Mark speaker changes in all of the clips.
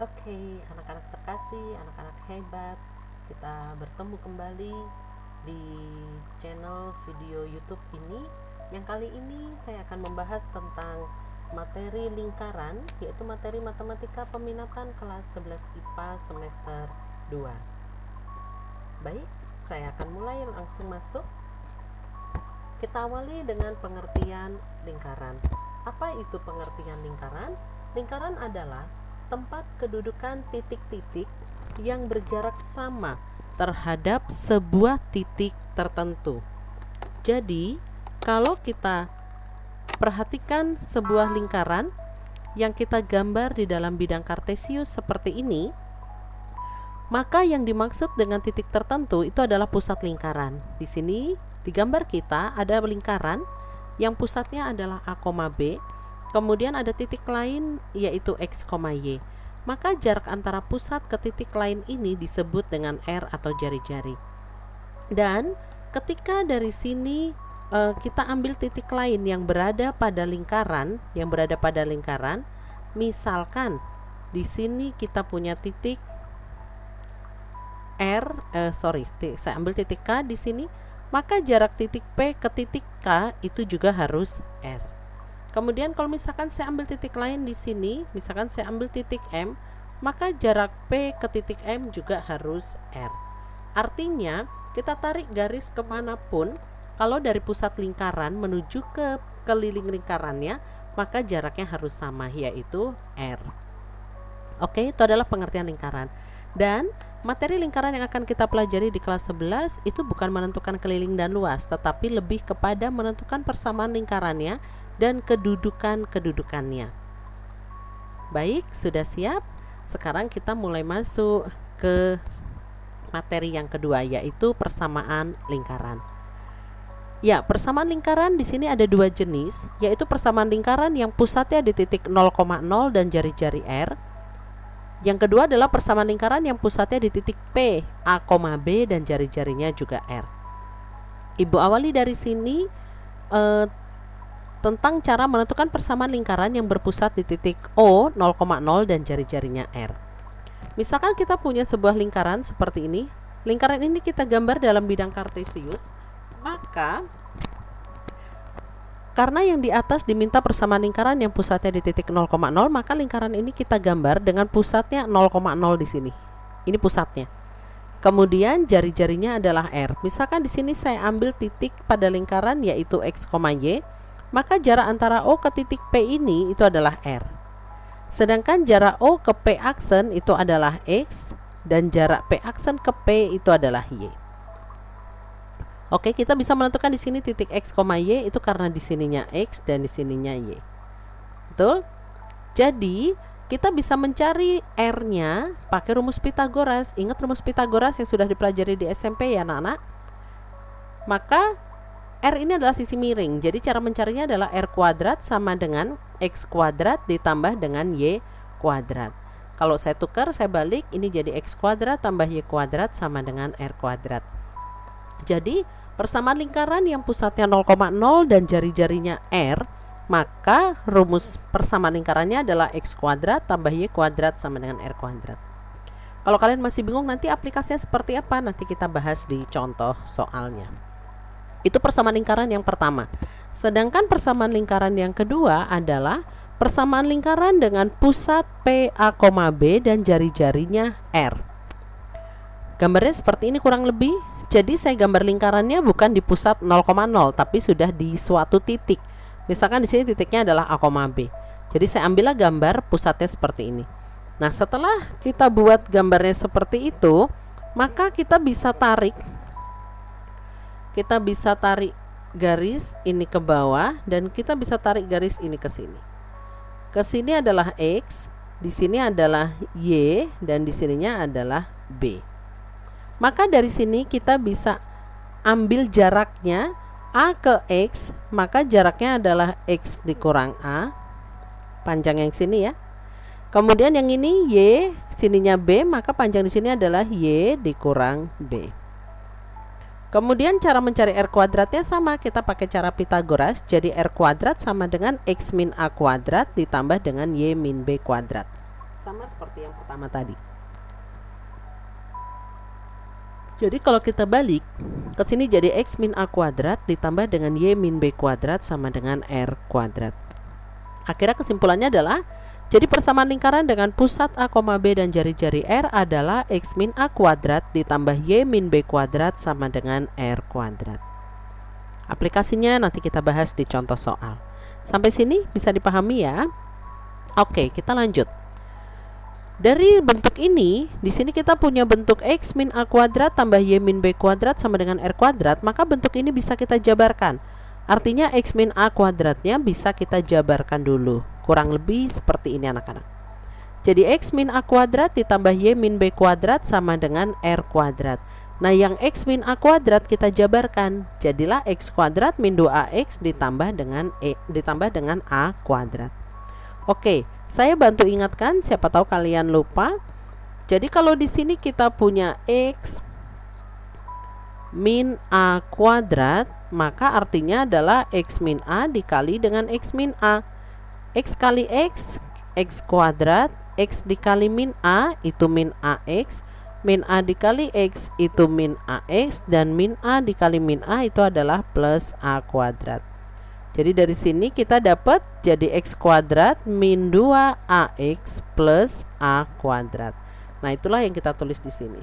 Speaker 1: Oke, anak-anak terkasih, anak-anak hebat, kita bertemu kembali di channel video YouTube ini. Yang kali ini saya akan membahas tentang materi lingkaran, yaitu materi matematika peminatan kelas 11 IPA semester 2. Baik, saya akan mulai langsung masuk. Kita awali dengan pengertian lingkaran. Apa itu pengertian lingkaran? Lingkaran adalah tempat kedudukan titik-titik yang berjarak sama terhadap sebuah titik tertentu. Jadi, kalau kita perhatikan sebuah lingkaran yang kita gambar di dalam bidang kartesius seperti ini, maka yang dimaksud dengan titik tertentu itu adalah pusat lingkaran. Di sini di gambar kita ada lingkaran yang pusatnya adalah A, B. Kemudian ada titik lain yaitu X, Y. Maka jarak antara pusat ke titik lain ini disebut dengan R atau jari-jari. Dan ketika dari sini kita ambil titik lain yang berada pada lingkaran, misalkan di sini kita punya titik saya ambil titik K di sini, maka jarak titik P ke titik K itu juga harus R. Kemudian kalau misalkan saya ambil titik lain di sini, misalkan saya ambil titik M, maka jarak P ke titik M juga harus R. Artinya kita tarik garis kemanapun, kalau dari pusat lingkaran menuju ke keliling lingkarannya, maka jaraknya harus sama, yaitu R. Oke, itu adalah pengertian lingkaran. Dan materi lingkaran yang akan kita pelajari di kelas 11 itu bukan menentukan keliling dan luas, tetapi lebih kepada menentukan persamaan lingkarannya dan kedudukannya. Baik, sudah siap? Sekarang kita mulai masuk ke materi yang kedua, yaitu persamaan lingkaran. Ya, persamaan lingkaran di sini ada dua jenis, yaitu persamaan lingkaran yang pusatnya di titik 0,0 dan jari-jari R. Yang kedua adalah persamaan lingkaran yang pusatnya di titik P, A, B dan jari-jarinya juga R. Ibu awali dari sini tentang cara menentukan persamaan lingkaran yang berpusat di titik O, 0,0 dan jari-jarinya R. Misalkan kita punya sebuah lingkaran seperti ini. Lingkaran ini kita gambar dalam bidang kartesius. Maka karena yang di atas diminta persamaan lingkaran yang pusatnya di titik 0,0, maka lingkaran ini kita gambar dengan pusatnya 0,0 di sini. Ini pusatnya. Kemudian jari-jarinya adalah R. Misalkan di sini saya ambil titik pada lingkaran yaitu X, Y, maka jarak antara O ke titik P ini itu adalah R. Sedangkan jarak O ke P aksen itu adalah X dan jarak P aksen ke P itu adalah Y. Oke, kita bisa menentukan di sini titik X, Y itu karena di sininya X dan di sininya Y. Betul? Jadi, kita bisa mencari R-nya pakai rumus Pitagoras. Ingat rumus Pitagoras yang sudah dipelajari di SMP ya, anak-anak? Maka R ini adalah sisi miring. Jadi cara mencarinya adalah R kuadrat sama dengan X kuadrat ditambah dengan Y kuadrat. Kalau saya tukar, saya balik, ini jadi X kuadrat tambah Y kuadrat sama dengan R kuadrat. Jadi persamaan lingkaran yang pusatnya 0,0 dan jari-jarinya R, maka rumus persamaan lingkarannya adalah X kuadrat tambah Y kuadrat sama dengan R kuadrat. Kalau kalian masih bingung nanti aplikasinya seperti apa, nanti kita bahas di contoh soalnya. Itu persamaan lingkaran yang pertama. Sedangkan persamaan lingkaran yang kedua adalah persamaan lingkaran dengan pusat P, A, B dan jari-jarinya R. Gambarnya seperti ini kurang lebih. Jadi saya gambar lingkarannya bukan di pusat 0,0 tapi sudah di suatu titik. Misalkan di sini titiknya adalah A, B. Jadi saya ambillah gambar pusatnya seperti ini. Nah, setelah kita buat gambarnya seperti itu, maka kita bisa tarik garis ini ke bawah dan kita bisa tarik garis ini ke sini. Ke sini adalah X, di sini adalah Y dan di sininya adalah B. Maka dari sini kita bisa ambil jaraknya A ke X, maka jaraknya adalah X dikurang A, panjang yang sini ya. Kemudian yang ini Y, sininya B, maka panjang di sini adalah Y dikurang B. Kemudian cara mencari R kuadratnya sama, kita pakai cara Pitagoras. Jadi R kuadrat sama dengan X min A kuadrat ditambah dengan Y min B kuadrat. sama seperti yang pertama tadi. Jadi kalau kita balik ke sini jadi X min A kuadrat ditambah dengan Y min B kuadrat sama dengan R kuadrat. Akhirnya kesimpulannya adalah jadi persamaan lingkaran dengan pusat A, B dan jari-jari R adalah X min A kuadrat ditambah Y min B kuadrat sama dengan R kuadrat. Aplikasinya nanti kita bahas di contoh soal. Sampai sini bisa dipahami ya? Oke, kita lanjut. Dari bentuk ini, di sini kita punya bentuk X min A kuadrat tambah Y min B kuadrat sama dengan R kuadrat, maka bentuk ini bisa kita jabarkan. Artinya X min A kuadratnya bisa kita jabarkan dulu. Kurang lebih seperti ini anak-anak. Jadi X min A kuadrat ditambah Y min B kuadrat sama dengan R kuadrat. Nah, yang X min A kuadrat kita jabarkan. Jadilah X kuadrat min 2AX ditambah dengan A kuadrat. Oke, saya bantu ingatkan, siapa tahu kalian lupa. Jadi kalau di sini kita punya X min A kuadrat, maka artinya adalah X min A dikali dengan X min A. X kali X, X kuadrat, X dikali min A itu min AX, min A dikali X itu min AX, dan min A dikali min A itu adalah plus A kuadrat. Jadi dari sini kita dapat jadi X kuadrat min 2AX plus A kuadrat. Nah, itulah yang kita tulis di sini.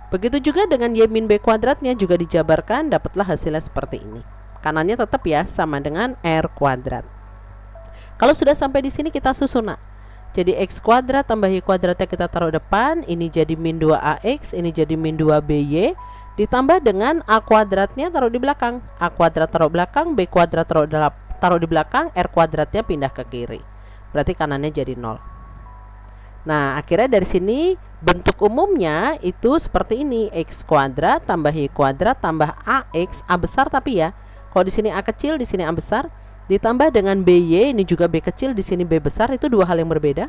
Speaker 1: Begitu juga dengan Y min B kuadratnya juga dijabarkan, dapatlah hasilnya seperti ini. Kanannya tetap ya sama dengan R kuadrat. Kalau sudah sampai di sini kita susun. Jadi X kuadrat tambah Y kuadratnya kita taruh depan, ini jadi min 2AX, ini jadi min 2BY. Ditambah dengan A kuadratnya taruh di belakang, A kuadrat taruh belakang, B kuadrat taruh di belakang, R kuadratnya pindah ke kiri. Berarti kanannya jadi 0. Nah, akhirnya dari sini bentuk umumnya itu seperti ini. X kuadrat tambah Y kuadrat tambah AX, A besar tapi ya. Kalau di sini A kecil, di sini A besar. Ditambah dengan BY, ini juga B kecil, di sini B besar, itu dua hal yang berbeda.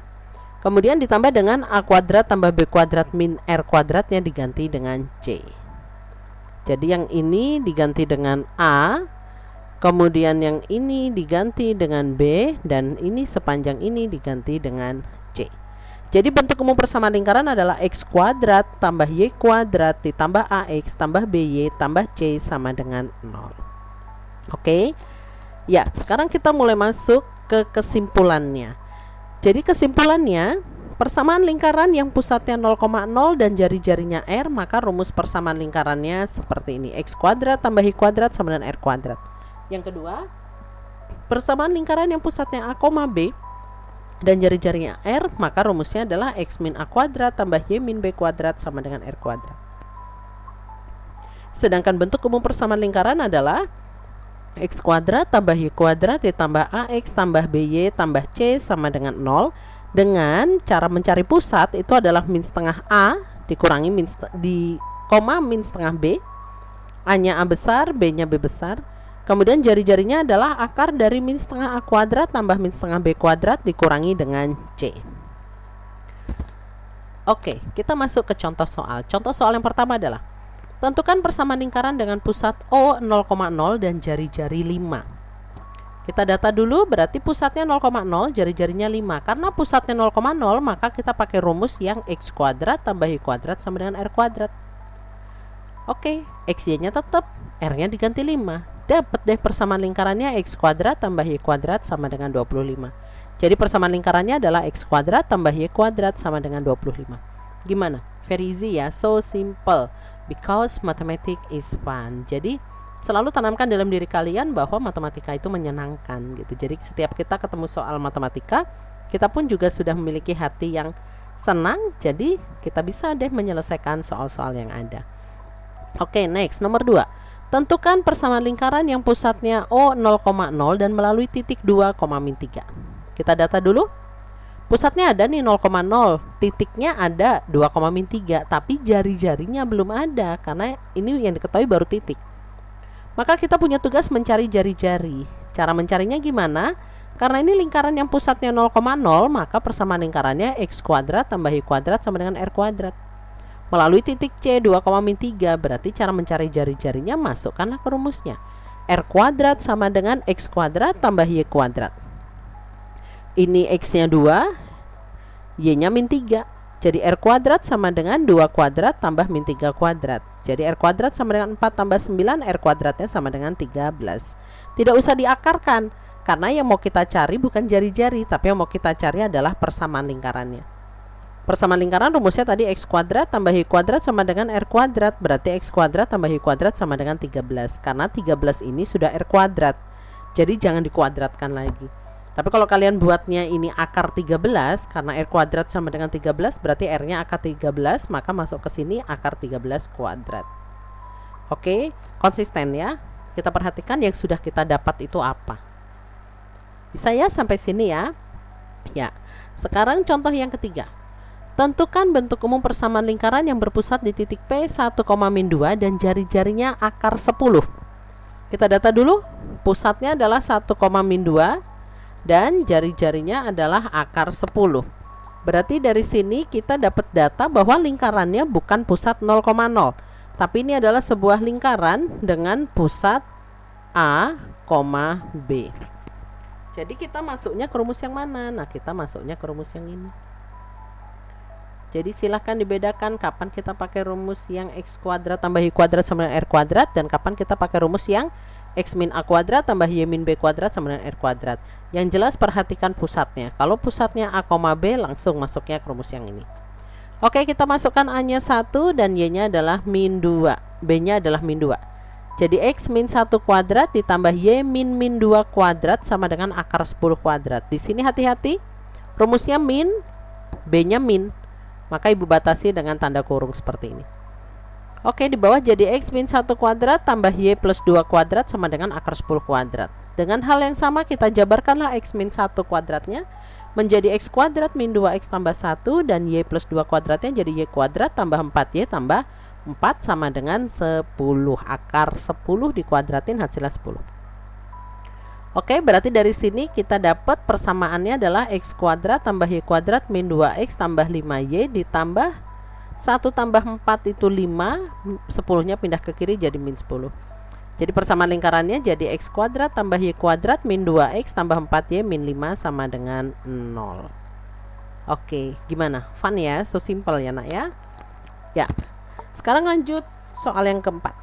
Speaker 1: Kemudian ditambah dengan A kuadrat tambah B kuadrat min R kuadratnya diganti dengan C. Jadi yang ini diganti dengan A, kemudian yang ini diganti dengan B, dan ini sepanjang ini diganti dengan C. Jadi bentuk umum persamaan lingkaran adalah X kuadrat tambah Y kuadrat ditambah AX tambah BY tambah C sama dengan 0. Oke. Ya, sekarang kita mulai masuk ke kesimpulannya. Jadi kesimpulannya, persamaan lingkaran yang pusatnya 0,0 dan jari-jarinya R, maka rumus persamaan lingkarannya seperti ini. X kuadrat tambah Y kuadrat sama dengan R kuadrat. Yang kedua, persamaan lingkaran yang pusatnya A, B dan jari-jarinya R, maka rumusnya adalah X min A kuadrat tambah Y min B kuadrat sama dengan R kuadrat. Sedangkan bentuk umum persamaan lingkaran adalah X kuadrat tambah Y kuadrat ditambah AX tambah BY tambah C sama dengan 0. Dengan cara mencari pusat itu adalah min setengah A dikurangi min setengah B. A-nya A besar, B-nya B besar. Kemudian jari-jarinya adalah akar dari min setengah A kuadrat tambah min setengah B kuadrat dikurangi dengan C. Oke, kita masuk ke contoh soal. Contoh soal yang pertama adalah tentukan persamaan lingkaran dengan pusat O 0,0 dan jari-jari 5. Kita data dulu, berarti pusatnya 0,0, jari-jarinya 5. Karena pusatnya 0,0, maka kita pakai rumus yang X kuadrat tambah Y kuadrat sama dengan R kuadrat. Oke, XY-nya tetap, R-nya diganti 5. Dapat deh persamaan lingkarannya X kuadrat tambah Y kuadrat sama dengan 25. Jadi persamaan lingkarannya adalah X kuadrat tambah Y kuadrat sama dengan 25. Gimana? Very easy ya, so simple. Because mathematics is fun. Jadi selalu tanamkan dalam diri kalian bahwa matematika itu menyenangkan gitu. Jadi setiap kita ketemu soal matematika, kita pun juga sudah memiliki hati yang senang. Jadi kita bisa deh menyelesaikan soal-soal yang ada. Oke, next, nomor 2. Tentukan persamaan lingkaran yang pusatnya O 0,0 dan melalui titik 2, min 3. Kita data dulu. Pusatnya ada nih 0,0, titiknya ada 2, min 3, tapi jari-jarinya belum ada karena ini yang diketahui baru titik. Maka kita punya tugas mencari jari-jari. Cara mencarinya gimana? Karena ini lingkaran yang pusatnya 0,0, maka persamaan lingkarannya X kuadrat tambah Y kuadrat sama dengan R kuadrat. Melalui titik C 2, min 3, berarti cara mencari jari-jarinya masukkanlah ke rumusnya. R kuadrat sama dengan X kuadrat tambah Y kuadrat. Ini X-nya 2, Y-nya min 3. Jadi R kuadrat sama dengan 2 kuadrat tambah min 3 kuadrat. Jadi R kuadrat sama dengan 4 tambah 9, R kuadratnya sama dengan 13. Tidak usah diakarkan, karena yang mau kita cari bukan jari-jari, tapi yang mau kita cari adalah persamaan lingkarannya. Persamaan lingkaran rumusnya tadi X kuadrat tambah Y kuadrat sama dengan R kuadrat. Berarti X kuadrat tambah Y kuadrat sama dengan 13. Karena 13 ini sudah R kuadrat, jadi jangan dikuadratkan lagi. Tapi kalau kalian buatnya ini akar 13, karena R kuadrat sama dengan 13, berarti R-nya akar 13, maka masuk ke sini akar 13 kuadrat. Oke, konsisten ya. Kita perhatikan yang sudah kita dapat itu apa. Bisa ya sampai sini ya? Ya. Sekarang contoh yang ketiga. Tentukan bentuk umum persamaan lingkaran yang berpusat di titik P 1, min 2 dan jari-jarinya akar 10. Kita data dulu. Pusatnya adalah 1, min 2 dan jari-jarinya adalah akar 10. Berarti dari sini kita dapat data bahwa lingkarannya bukan pusat 0,0, tapi ini adalah sebuah lingkaran dengan pusat A, B. Jadi kita masuknya ke rumus yang mana? Nah, kita masuknya ke rumus yang ini. Jadi silahkan dibedakan kapan kita pakai rumus yang X kuadrat tambah Y kuadrat sama dengan R kuadrat, dan kapan kita pakai rumus yang X min A kuadrat tambah Y min B kuadrat sama dengan R kuadrat. Yang jelas perhatikan pusatnya. Kalau pusatnya A, B, langsung masuknya ke rumus yang ini. Oke, kita masukkan A-nya 1 dan Y-nya adalah min 2. B-nya adalah min 2. Jadi X min 1 kuadrat ditambah Y min 2 kuadrat sama dengan akar 10 kuadrat. Di sini hati-hati. Rumusnya min, B-nya min. Maka ibu batasi dengan tanda kurung seperti ini. Oke, di bawah jadi X min 1 kuadrat tambah Y plus 2 kuadrat sama dengan akar 10 kuadrat. Dengan hal yang sama kita jabarkanlah X min 1 kuadratnya menjadi X kuadrat min 2X tambah 1 dan Y plus 2 kuadratnya jadi Y kuadrat tambah 4Y tambah 4 sama dengan 10. Akar 10 dikuadratin hasilnya 10. Oke, berarti dari sini kita dapat persamaannya adalah X kuadrat tambah Y kuadrat min 2X tambah 5Y ditambah 1 tambah 4 itu 5, 10-nya pindah ke kiri jadi min 10. Jadi persamaan lingkarannya jadi X kuadrat tambah Y kuadrat min 2X tambah 4Y min 5 sama dengan 0. Oke, gimana? Fun ya? So simple ya nak ya? Ya, sekarang lanjut soal yang keempat.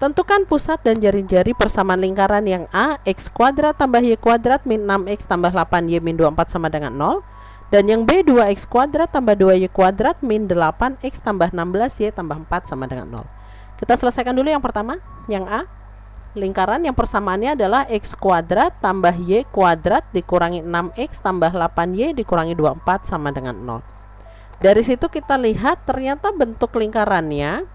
Speaker 1: Tentukan pusat dan jari-jari persamaan lingkaran yang A, X kuadrat tambah Y kuadrat min 6X tambah 8Y min 24 sama dengan 0. Dan yang B 2X kuadrat tambah 2Y kuadrat min 8X tambah 16Y tambah 4 sama dengan 0. Kita selesaikan dulu yang pertama. Yang A, lingkaran yang persamaannya adalah X kuadrat tambah Y kuadrat dikurangi 6X tambah 8Y dikurangi 24 sama dengan 0. Dari situ kita lihat ternyata bentuk lingkarannya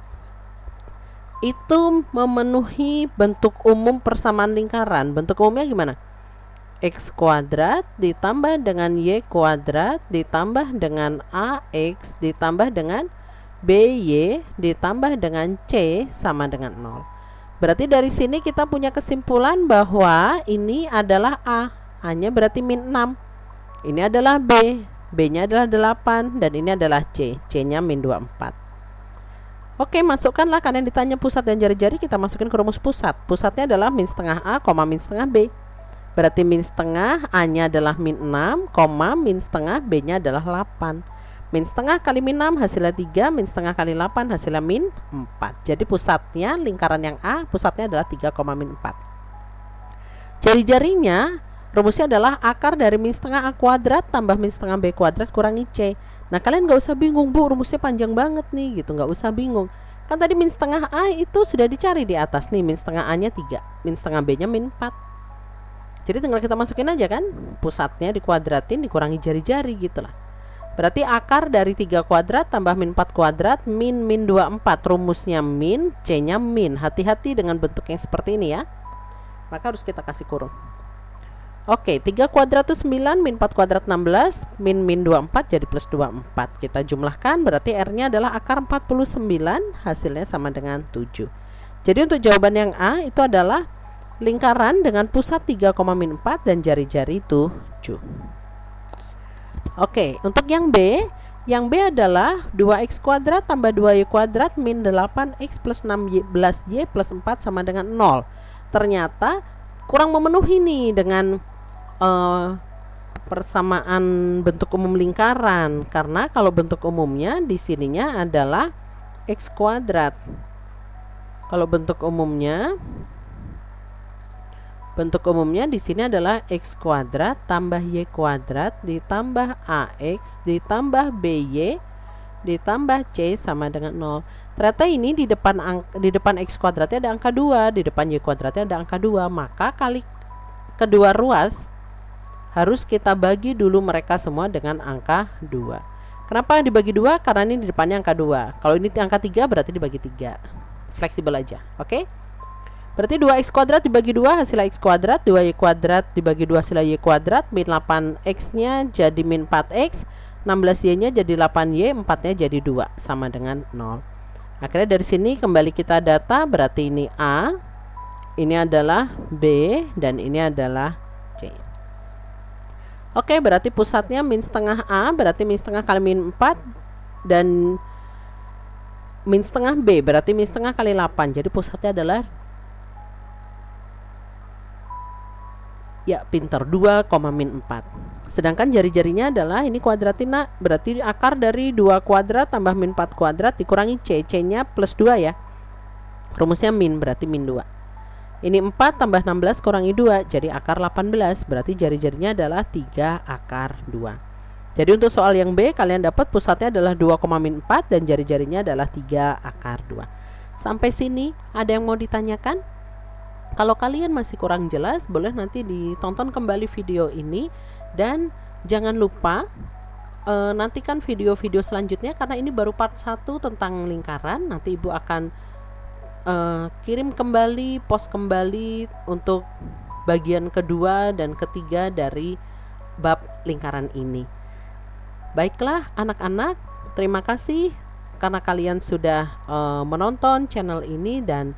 Speaker 1: itu memenuhi bentuk umum persamaan lingkaran. Bentuk umumnya gimana? X kuadrat ditambah dengan Y kuadrat ditambah dengan AX ditambah dengan BY ditambah dengan C sama dengan 0. Berarti dari sini kita punya kesimpulan bahwa ini adalah A. A-nya berarti min 6. Ini adalah B. B-nya adalah 8 dan ini adalah C. C-nya min 24. Oke, masukkanlah karena yang ditanya pusat dan jari-jari, kita masukin ke rumus pusat. Pusatnya adalah min setengah A, min setengah B. Berarti min setengah A-nya adalah min 6, min setengah B-nya adalah 8. Min setengah kali min 6 hasilnya 3, min setengah kali 8 hasilnya min 4. Jadi pusatnya lingkaran yang A, pusatnya adalah 3, min 4. Jari-jarinya rumusnya adalah akar dari min setengah A kuadrat tambah min setengah B kuadrat kurangi C. Nah, kalian gak usah bingung, Bu, rumusnya panjang banget nih gitu, gak usah bingung. Kan tadi min setengah A itu sudah dicari di atas nih, min setengah A-nya 3, min setengah B-nya min 4. Jadi tinggal kita masukin aja kan, pusatnya dikuadratin dikurangi jari-jari gitulah. Berarti akar dari 3 kuadrat tambah min 4 kuadrat min 24. Rumusnya min, C-nya min. Hati-hati dengan bentuk yang seperti ini ya. Maka harus kita kasih kurung. Oke, 3 kuadrat itu 9, min 4 kuadrat 16, min 24 jadi plus 24. Kita jumlahkan berarti R-nya adalah akar 49, hasilnya sama dengan 7. Jadi untuk jawaban yang A itu adalah lingkaran dengan pusat 3, min 4 dan jari-jari 7. Oke, untuk yang B adalah 2X kuadrat tambah 2Y kuadrat min 8X plus 16Y plus 4 sama dengan 0. Ternyata kurang memenuhi nih dengan persamaan bentuk umum lingkaran, karena kalau bentuk umumnya di sininya adalah x kuadrat. Kalau bentuk umumnya di sini adalah x kuadrat tambah y kuadrat ditambah ax ditambah by ditambah c sama dengan 0. Ternyata ini di depan x kuadratnya ada angka 2, di depan y kuadratnya ada angka 2, maka kali kedua ruas harus kita bagi dulu mereka semua dengan angka 2. Kenapa dibagi 2? Karena ini di depannya angka 2. Kalau ini angka 3 berarti dibagi 3. Fleksibel aja, oke? Berarti 2x kuadrat dibagi 2 hasilnya x kuadrat, 2y kuadrat dibagi 2 hasilnya y kuadrat, min 8x nya jadi min 4x, 16y nya jadi 8y, 4 nya jadi 2, sama dengan 0. Akhirnya dari sini kembali kita data, berarti ini A, ini adalah B, dan ini adalah C. Oke, berarti pusatnya min setengah A, berarti min setengah kali min 4, dan min setengah B, berarti min setengah kali 8, jadi pusatnya adalah, ya pinter, 2, min 4. Sedangkan jari-jarinya adalah ini kuadratin, nak, berarti akar dari 2 kuadrat tambah min 4 kuadrat dikurangi C, C nya plus 2 ya, rumusnya min, berarti min 2. Ini 4 tambah 16 kurangi 2, jadi akar 18, berarti jari-jarinya adalah 3 akar 2. Jadi untuk soal yang B, kalian dapat pusatnya adalah 2, min 4 dan jari-jarinya adalah 3 akar 2. Sampai sini ada yang mau ditanyakan? Kalau kalian masih kurang jelas, boleh nanti ditonton kembali video ini. Dan jangan lupa nantikan video-video selanjutnya, karena ini baru part 1 tentang lingkaran. Nanti Ibu akan kirim kembali, post kembali untuk bagian kedua dan ketiga dari bab lingkaran ini. Baiklah anak-anak, terima kasih karena kalian sudah menonton channel ini, dan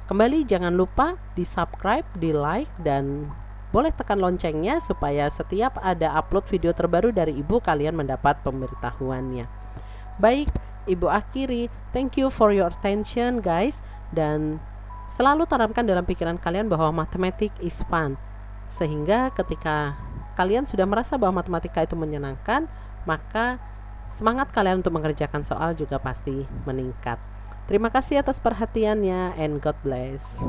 Speaker 1: kembali jangan lupa di subscribe, di like, dan boleh tekan loncengnya supaya setiap ada upload video terbaru dari Ibu kalian mendapat pemberitahuannya. Baik, Ibu akhiri. Thank you for your attention guys, dan selalu tanamkan dalam pikiran kalian bahwa matematik is fun, sehingga ketika kalian sudah merasa bahwa matematika itu menyenangkan, maka semangat kalian untuk mengerjakan soal juga pasti meningkat. Terima kasih atas perhatiannya, and God bless.